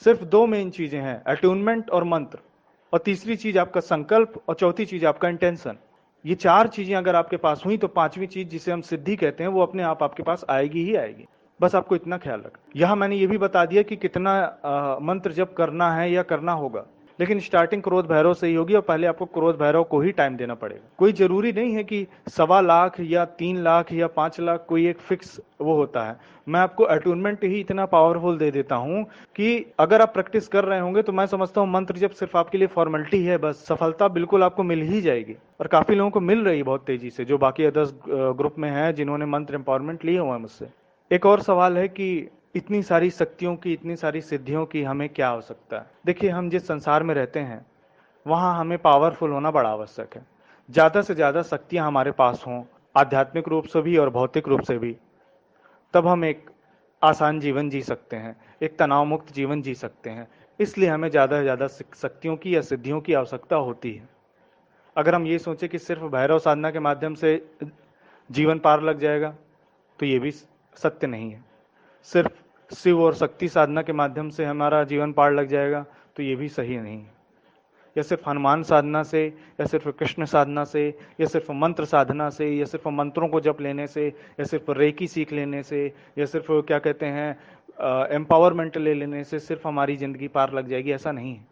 सिर्फ दो मेन चीजें हैं, अट्यूनमेंट और मंत्र, और तीसरी चीज आपका संकल्प, और चौथी चीज आपका इंटेंशन। ये चार चीजें अगर आपके पास हुई तो पांचवी चीज जिसे हम सिद्धि कहते हैं वो अपने आप आपके पास आएगी ही आएगी। बस आपको इतना ख्याल रखना। यहां मैंने ये भी बता दिया कि कितना मंत्र जप करना है या करना होगा, लेकिन स्टार्टिंग क्रोध भैरव से ही होगी, और पहले आपको क्रोध भैरव को ही टाइम देना पड़ेगा। कोई जरूरी नहीं है कि 1.25 लाख या 3 लाख या 5 लाख कोई एक फिक्स वो होता है। मैं आपको अटूनमेंट ही इतना पावरफुल दे देता हूं कि अगर आप प्रैक्टिस कर रहे होंगे तो मैं समझता हूं मंत्र जब सिर्फ आपके लिए फॉर्मेलिटी है, बस सफलता बिल्कुल आपको मिल ही जाएगी। और काफी लोगों को मिल रही है बहुत तेजी से, जो बाकी अदर्स ग्रुप में है जिन्होंने मंत्र एम्पावरमेंट लिए हुए हैं मुझसे। एक और सवाल है कि इतनी सारी शक्तियों की, इतनी सारी सिद्धियों की हमें क्या आवश्यकता है। देखिए, हम जिस संसार में रहते हैं वहां हमें पावरफुल होना बड़ा आवश्यक है। ज्यादा से ज्यादा शक्तियां हमारे पास हों, आध्यात्मिक रूप से भी और भौतिक रूप से भी, तब हम एक आसान जीवन जी सकते हैं, एक तनाव मुक्त जीवन जी सकते हैं। इसलिए हमें ज्यादा से ज्यादा शक्तियों की या सिद्धियों की आवश्यकता होती है। अगर हम ये सोचें कि सिर्फ भैरव साधना के माध्यम से जीवन पार लग जाएगा तो ये भी सत्य नहीं है। सिर्फ शिव और शक्ति साधना के माध्यम से हमारा जीवन पार लग जाएगा तो ये भी सही नहीं है। या सिर्फ हनुमान साधना से, या सिर्फ कृष्ण साधना से, या सिर्फ मंत्र साधना से, या सिर्फ मंत्रों को जप लेने से, या सिर्फ रेकी सीख लेने से, या सिर्फ क्या कहते हैं एम्पावरमेंट ले लेने से सिर्फ हमारी जिंदगी पार लग जाएगी, ऐसा नहीं है।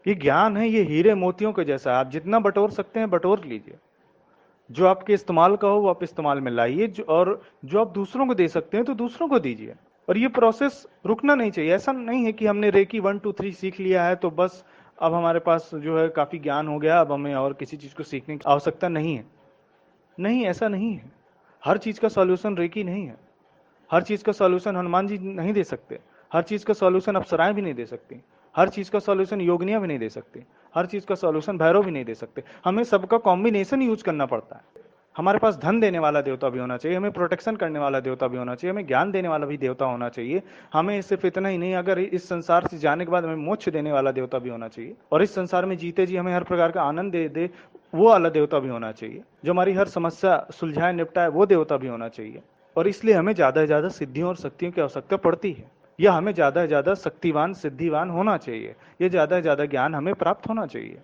ये ज्ञान है, ये हीरे मोतियों के जैसा है, आप जितना बटोर सकते हैं बटोर लीजिए। जो आपके इस्तेमाल का हो वो आप इस्तेमाल में लाइए, और जो आप दूसरों को दे सकते हैं तो दूसरों को दीजिए। और ये प्रोसेस रुकना नहीं चाहिए। ऐसा नहीं है कि हमने रेकी 1 2 3 सीख लिया है तो बस अब हमारे पास जो है काफी ज्ञान हो गया, अब हमें और किसी चीज को सीखने की आवश्यकता नहीं है। नहीं, ऐसा नहीं है। हर चीज का सॉल्यूशन रेकी नहीं है। हर चीज का सॉल्यूशन हनुमान जी नहीं दे सकते। हर चीज का सॉल्यूशन अप्सराएं भी नहीं दे सकती। हर चीज का सॉल्यूशन योगिनियां भी नहीं दे सकती। हर चीज का सॉल्यूशन भैरव भी नहीं दे सकते। हमें सबका कॉम्बिनेशन यूज करना पड़ता है। हमारे पास धन देने वाला देवता भी होना चाहिए, हमें प्रोटेक्शन करने वाला देवता भी होना चाहिए, हमें ज्ञान देने वाला भी देवता होना चाहिए। हमें सिर्फ इतना ही नहीं, अगर इस संसार से जाने के बाद हमें मोक्ष देने वाला देवता भी होना चाहिए, और इस संसार में जीते जी हमें हर प्रकार का आनंद दे दे वो वाला देवता भी होना चाहिए। जो हमारी हर समस्या सुलझाए निपटाए वो देवता भी होना चाहिए। और इसलिए हमें ज्यादा से ज्यादा सिद्धियों और शक्तियों की आवश्यकता पड़ती है, या हमें ज्यादा से ज्यादा शक्तिवान सिद्धिवान होना चाहिए, ये ज्यादा से ज्यादा ज्ञान हमें प्राप्त होना चाहिए।